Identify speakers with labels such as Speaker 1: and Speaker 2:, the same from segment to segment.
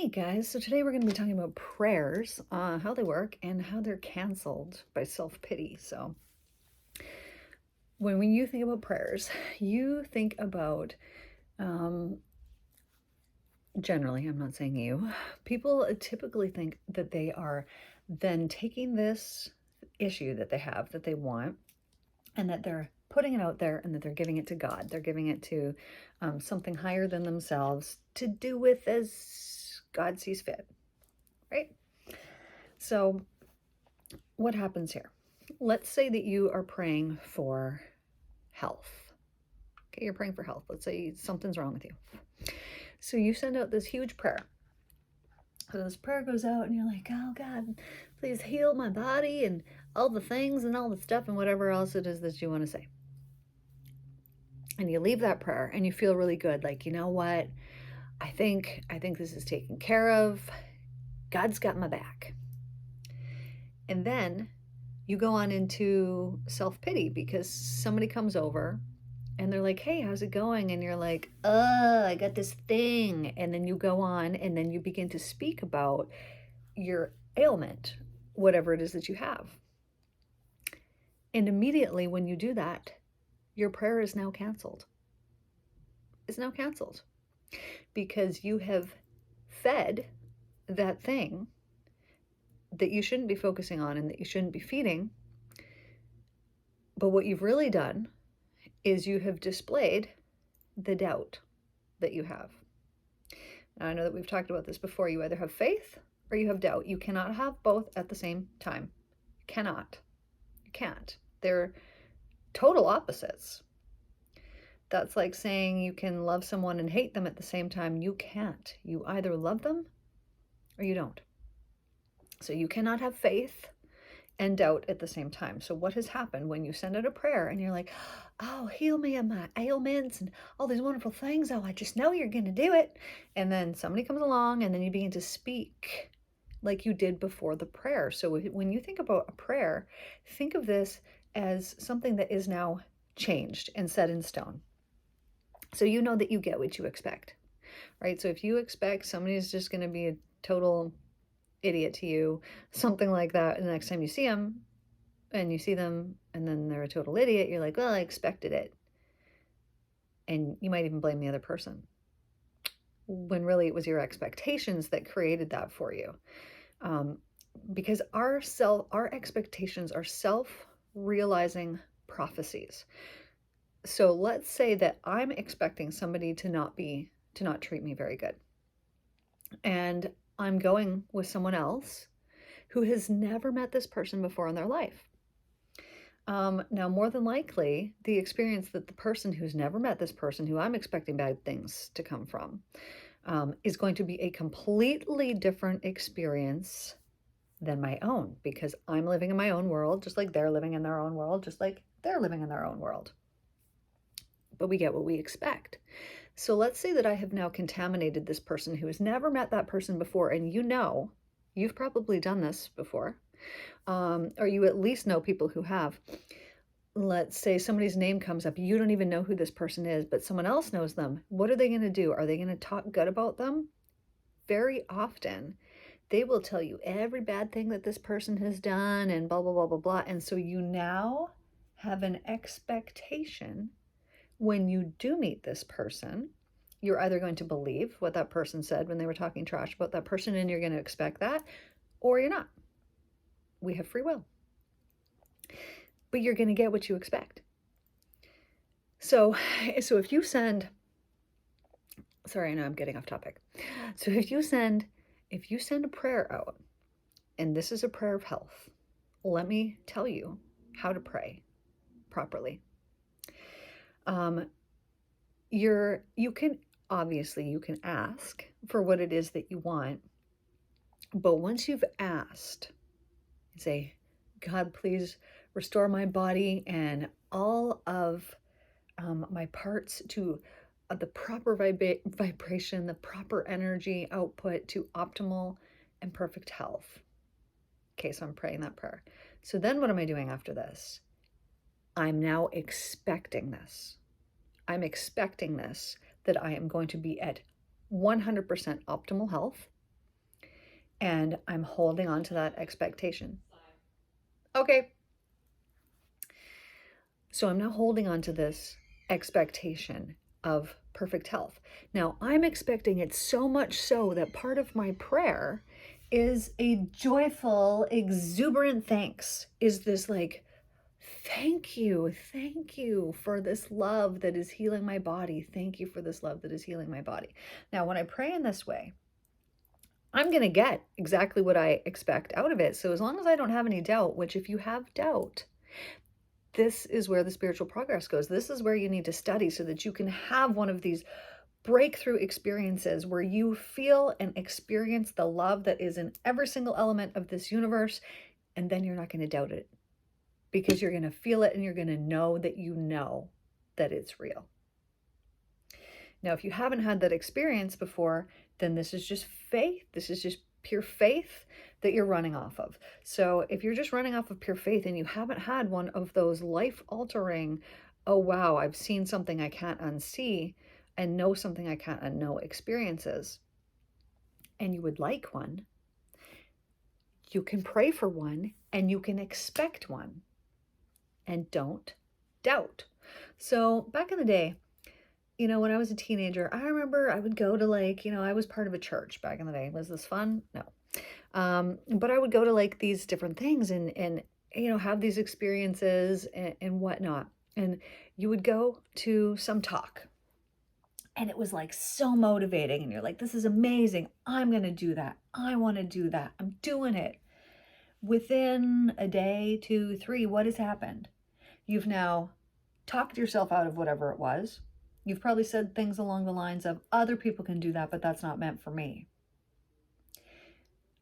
Speaker 1: Hey guys, so today we're going to be talking about prayers, how they work, and how they're canceled by self-pity. So, when you think about prayers, you think about, um, generally, I'm not saying you, people typically think that they are then taking this issue that they have, that they want, and that they're putting it out there and that they're giving it to God. They're giving it to something higher than themselves to do with as God sees fit, right? So, what happens here? Let's say that you are praying for health. Okay, you're praying for health. Let's say something's wrong with you. So you send out this huge prayer. So this prayer goes out and you're like, oh God, please heal my body and all the things and all the stuff and whatever else it is that you want to say. And you leave that prayer and you feel really good. Like, you know what? I think this is taken care of. God's got my back. And then you go on into self-pity because somebody comes over and they're like, hey, how's it going? And you're like, I got this thing. And then you go on and then you begin to speak about your ailment, whatever it is that you have. And immediately when you do that, your prayer is now canceled. It's now canceled because you have fed that thing that you shouldn't be focusing on and that you shouldn't be feeding. But what you've really done is you have displayed the doubt that you have. Now, I know that we've talked about this before. You either have faith or you have doubt. You cannot have both at the same time. You cannot. You can't. They're total opposites. That's like saying you can love someone and hate them at the same time. You can't. You either love them or you don't. So you cannot have faith and doubt at the same time. So what has happened when you send out a prayer and you're like, oh, heal me of my ailments and all these wonderful things. Oh, I just know you're going to do it. And then somebody comes along and then you begin to speak like you did before the prayer. So when you think about a prayer, think of this as something that is now changed and set in stone. So you know that you get what you expect, right? So if you expect somebody's just going to be a total idiot to you, something like that, and the next time you see them and then they're a total idiot, you're like, well, I expected it. And you might even blame the other person when really it was your expectations that created that for you. Because our expectations are self-realizing prophecies. So let's say that I'm expecting somebody to not treat me very good. And I'm going with someone else who has never met this person before in their life. Now, more than likely, the experience that the person who's never met this person, who I'm expecting bad things to come from, is going to be a completely different experience than my own, because I'm living in my own world, just like they're living in their own world, just like they're living in their own world. But we get what we expect. So let's say that I have now contaminated this person who has never met that person before, and you've probably done this before, or you at least know people who have. Let's say somebody's name comes up. You don't even know who this person is, but someone else knows them. What are they going to do? Are they going to talk good about them? Very often, they will tell you every bad thing that this person has done and blah, blah, blah, blah, blah. And so you now have an expectation when you do meet this person. You're either going to believe what that person said when they were talking trash about that person and you're going to expect that, or you're not. We have free will. But you're going to get what you expect. So if you send, sorry, I know I'm getting off topic. So if you send a prayer out, and this is a prayer of health, let me tell you how to pray properly. You can ask for what it is that you want, but once you've asked, say, God, please restore my body and all of my parts to the proper vibration, the proper energy output to optimal and perfect health. Okay, so I'm praying that prayer. So then what am I doing after this? I'm now expecting this. I'm expecting this, that I am going to be at 100% optimal health And I'm holding on to that expectation. Okay. So I'm now holding on to this expectation of perfect health. Now I'm expecting it so much so that part of my prayer is a joyful, exuberant thanks. Is this like, thank you for this love that is healing my body. Thank you for this love that is healing my body. Now, when I pray in this way, I'm going to get exactly what I expect out of it. So as long as I don't have any doubt, which if you have doubt, this is where the spiritual progress goes. This is where you need to study so that you can have one of these breakthrough experiences where you feel and experience the love that is in every single element of this universe. And then you're not going to doubt it because you're going to feel it and you're going to know that it's real. Now, if you haven't had that experience before, then this is just faith. This is just pure faith that you're running off of. So if you're just running off of pure faith and you haven't had one of those life-altering, oh wow, I've seen something I can't unsee and know something I can't unknow experiences, and you would like one, you can pray for one and you can expect one. And don't doubt. So back in the day, when I was a teenager, I remember I would go to I was part of a church back in the day. Was this fun? No. But I would go to these different things and have these experiences and whatnot. And you would go to some talk and it was so motivating. And you're like, this is amazing. I'm going to do that. I want to do that. I'm doing it. Within a day, 2, 3, what has happened? You've now talked yourself out of whatever it was. You've probably said things along the lines of, other people can do that, but that's not meant for me.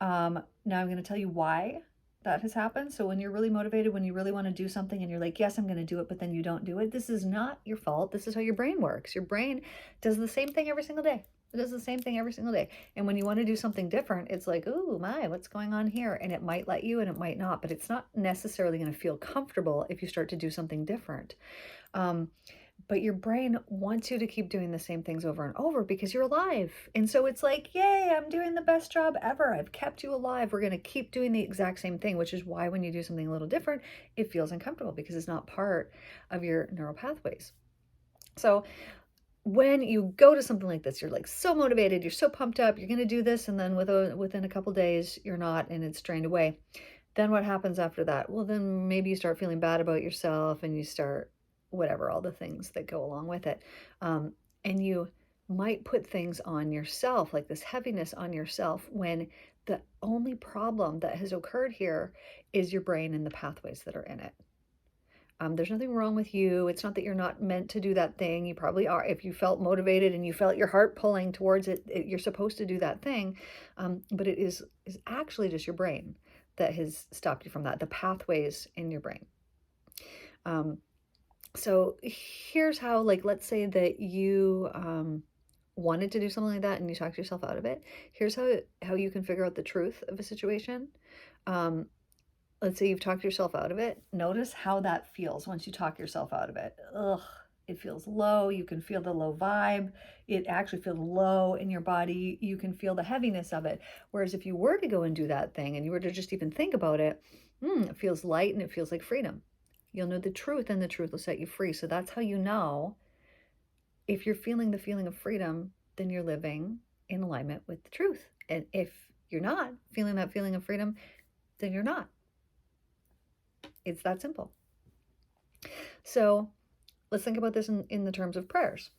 Speaker 1: Now I'm going to tell you why that has happened. So when you're really motivated, when you really want to do something and you're like, yes, I'm going to do it, but then you don't do it, this is not your fault. This is how your brain works. Your brain does the same thing every single day. It does the same thing every single day. And when you want to do something different, it's like, oh my, what's going on here? And it might let you and it might not, but it's not necessarily going to feel comfortable if you start to do something different. But your brain wants you to keep doing the same things over and over because you're alive. And so it's like, yay, I'm doing the best job ever. I've kept you alive. We're going to keep doing the exact same thing, which is why when you do something a little different, it feels uncomfortable because it's not part of your neural pathways. So when you go to something like this, you're so motivated, you're so pumped up, you're going to do this, and then within a couple days, you're not, and it's drained away. Then what happens after that? Well, then maybe you start feeling bad about yourself and you start whatever, all the things that go along with it. And you might put things on yourself, like this heaviness on yourself, when the only problem that has occurred here is your brain and the pathways that are in it. There's nothing wrong with you. It's not that you're not meant to do that thing. You probably are. If you felt motivated and you felt your heart pulling towards it, you're supposed to do that thing. But it is actually just your brain that has stopped you from that, the pathways in your brain. So here's how, let's say that you wanted to do something like that and you talked yourself out of it. Here's how you can figure out the truth of a situation. Let's say you've talked yourself out of it. Notice how that feels once you talk yourself out of it. Ugh, it feels low. You can feel the low vibe. It actually feels low in your body. You can feel the heaviness of it. Whereas if you were to go and do that thing and you were to just even think about it, it feels light and it feels like freedom. You'll know the truth and the truth will set you free. So that's how you know if you're feeling the feeling of freedom, then you're living in alignment with the truth. And if you're not feeling that feeling of freedom, then you're not. It's that simple. So let's think about this in the terms of prayers.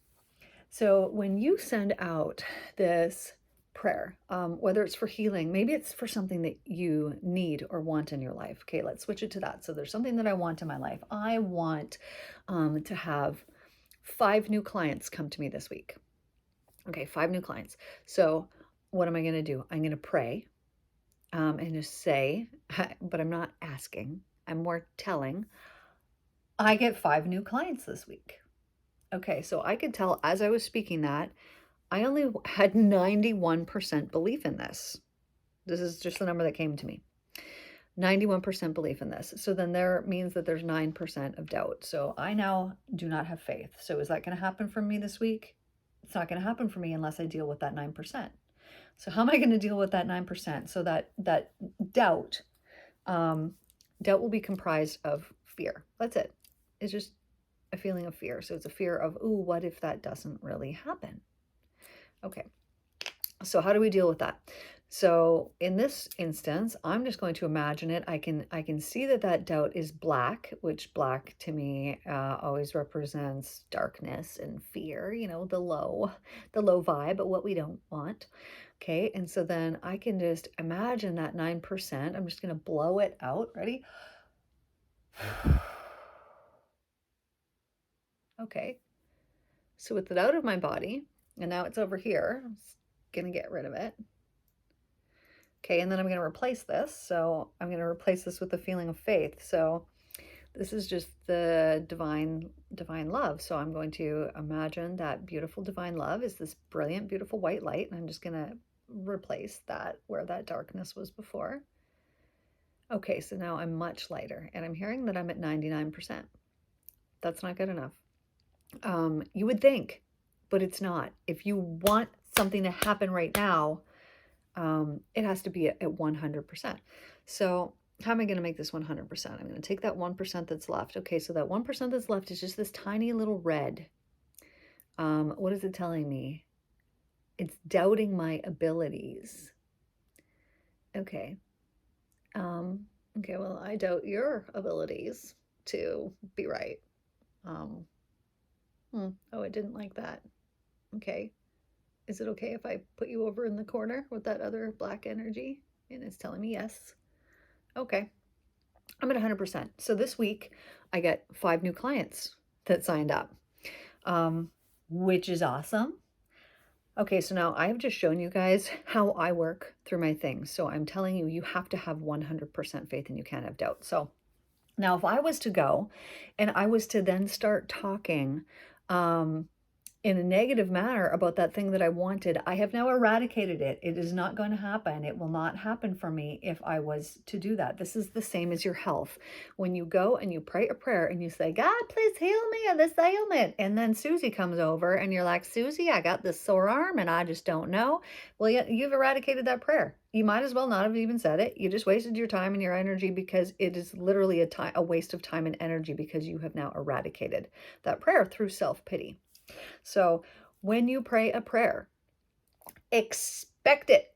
Speaker 1: So when you send out this prayer, whether it's for healing, maybe it's for something that you need or want in your life. Okay, let's switch it to that. So there's something that I want in my life. I want to have 5 new clients come to me this week. Okay, 5 new clients. So what am I going to do? I'm going to pray and just say, but I'm not asking. I'm more telling. I get 5 new clients this week. Okay, so I could tell as I was speaking that I only had 91% belief in this. This is just the number that came to me. 91% belief in this. So then there means that there's 9% of doubt. So I now do not have faith. So is that going to happen for me this week? It's not going to happen for me unless I deal with that 9%. So how am I going to deal with that 9%? So that doubt, doubt will be comprised of fear. That's it. It's just a feeling of fear. So it's a fear of, ooh, what if that doesn't really happen? Okay. So how do we deal with that? So in this instance, I'm just going to imagine it. I can see that that doubt is black, which black to me always represents darkness and fear. You know, the low vibe, but what we don't want. Okay, and so then I can just imagine that 9%. I'm just going to blow it out. Ready? Okay, so with it out of my body, and now it's over here, I'm going to get rid of it. Okay, and then I'm going to replace this. So I'm going to replace this with the feeling of faith. So this is just the divine love. So I'm going to imagine that beautiful divine love is this brilliant, beautiful white light. And I'm just going to replace that where that darkness was before. Okay, so now I'm much lighter, and I'm hearing that I'm at 99%. That's not good enough. You would think, but it's not. If you want something to happen right now, it has to be at 100%. So how am I going to make this 100%? I'm going to take that 1% that's left. Okay, so that 1% that's left is just this tiny little red. What is it telling me? It's doubting my abilities. Okay. Okay, well, I doubt your abilities to be right. Oh, it didn't like that. Okay. Is it okay if I put you over in the corner with that other black energy? And it's telling me yes. Okay. I'm at 100%. So this week I got 5 new clients that signed up, which is awesome. Okay, so now I have just shown you guys how I work through my things. So I'm telling you, you have to have 100% faith and you can't have doubt. So now if I was to go and I was to then start talking, in a negative manner about that thing that I wanted, I have now eradicated it. It is not going to happen. It will not happen for me if I was to do that. This is the same as your health. When you go and you pray a prayer and you say, God, please heal me of this ailment. And then Susie comes over and you're like, Susie, I got this sore arm and I just don't know. Well, you've eradicated that prayer. You might as well not have even said it. You just wasted your time and your energy because it is literally a waste of time and energy because you have now eradicated that prayer through self-pity. So when you pray a prayer, expect it.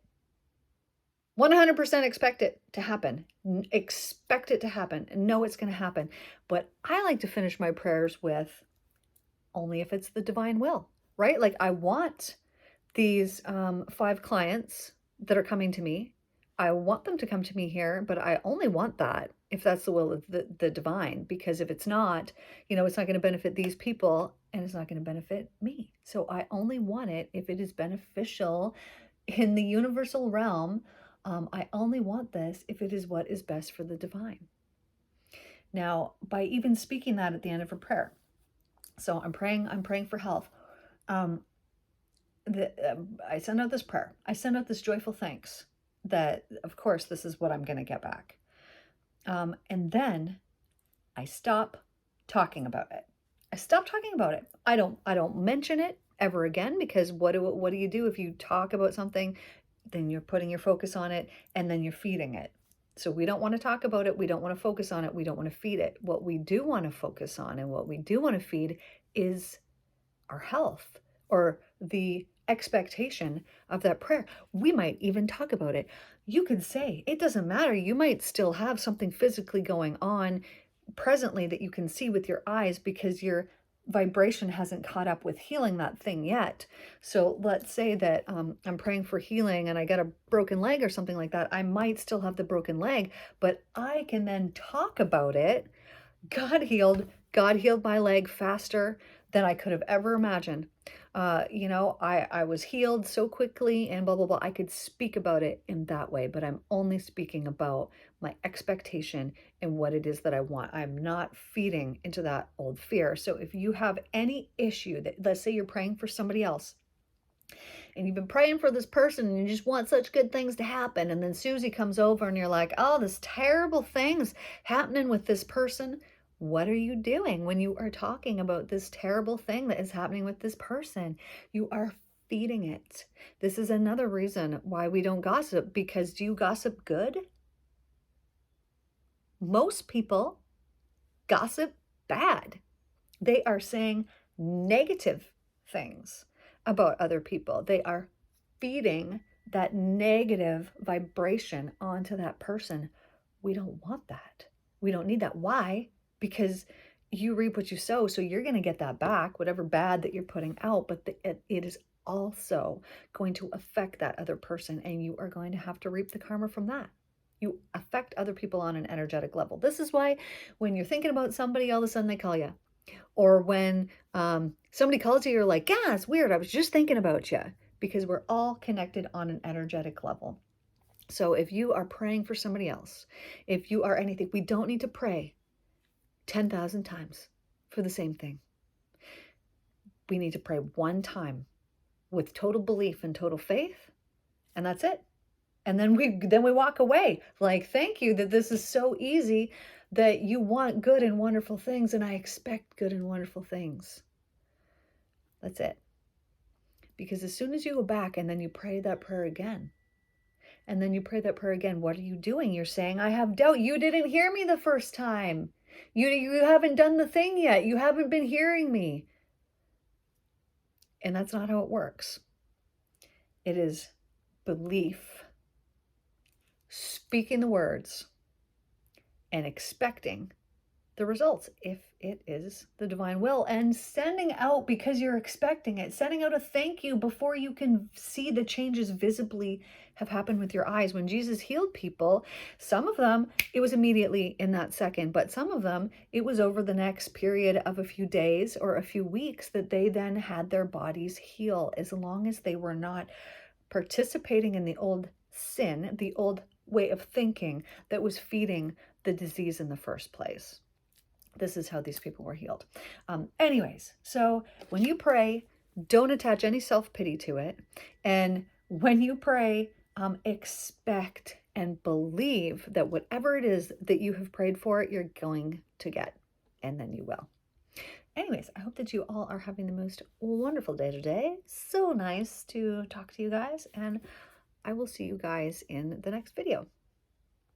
Speaker 1: 100% expect it to happen. Expect it to happen and know it's going to happen. But I like to finish my prayers with only if it's the divine will, right? Like I want these 5 clients that are coming to me. I want them to come to me here, but I only want that if that's the will of the divine, because if it's not, it's not going to benefit these people and it's not going to benefit me. So I only want it if it is beneficial in the universal realm. I only want this if it is what is best for the divine. Now, by even speaking that at the end of a prayer, so I'm praying for health. I send out this prayer. I send out this joyful thanks that, of course, this is what I'm going to get back. And then I stop talking about it. I stop talking about it. I don't mention it ever again, because what do you do if you talk about something? Then you're putting your focus on it and then you're feeding it. So we don't want to talk about it. We don't want to focus on it. We don't want to feed it. What we do want to focus on and what we do want to feed is our health, or the expectation of that prayer. We might even talk about it. You could say, it doesn't matter. You might still have something physically going on presently that you can see with your eyes because your vibration hasn't caught up with healing that thing yet. So let's say that I'm praying for healing and I got a broken leg or something like that. I might still have the broken leg, but I can then talk about it. God healed my leg faster than I could have ever imagined. I was healed so quickly and blah, blah, blah. I could speak about it in that way, but I'm only speaking about my expectation and what it is that I want. I'm not feeding into that old fear. So if you have any issue that, let's say you're praying for somebody else, and you've been praying for this person and you just want such good things to happen, and then Susie comes over and you're like, oh, this terrible thing's happening with this person. What are you doing when you are talking about this terrible thing that is happening with this person? You are feeding it. This is another reason why we don't gossip, because do you gossip good? Most people gossip bad. They are saying negative things about other people. They are feeding that negative vibration onto that person. We don't want that. We don't need that. Why? Because you reap what you sow, so you're going to get that back, whatever bad that you're putting out, but it is also going to affect that other person, and you are going to have to reap the karma from that. You affect other people on an energetic level. This is why when you're thinking about somebody, all of a sudden they call you. Or when somebody calls you, you're like, yeah, it's weird. I was just thinking about you, because we're all connected on an energetic level. So if you are praying for somebody else, if you are anything, we don't need to pray 10,000 times for the same thing. We need to pray one time with total belief and total faith, and that's it. And then we walk away like, thank you that this is so easy, that you want good and wonderful things, and I expect good and wonderful things. That's it. Because as soon as you go back and then you pray that prayer again, and then you pray that prayer again, what are you doing? You're saying, I have doubt. You didn't hear me the first time. You haven't done the thing yet. You haven't been hearing me. And that's not how it works. It is belief, speaking the words, and expecting the results if it is the divine will, and sending out, because you're expecting it, sending out a thank you before you can see the changes visibly have happened with your eyes. When Jesus healed people, some of them it was immediately in that second, but some of them it was over the next period of a few days or a few weeks that they then had their bodies heal, as long as they were not participating in the old sin, the old way of thinking that was feeding the disease in the first place. This is how these people were healed. Anyways, so when you pray, don't attach any self-pity to it. And when you pray, expect and believe that whatever it is that you have prayed for, you're going to get, and then you will. Anyways, I hope that you all are having the most wonderful day today. So nice to talk to you guys, and I will see you guys in the next video.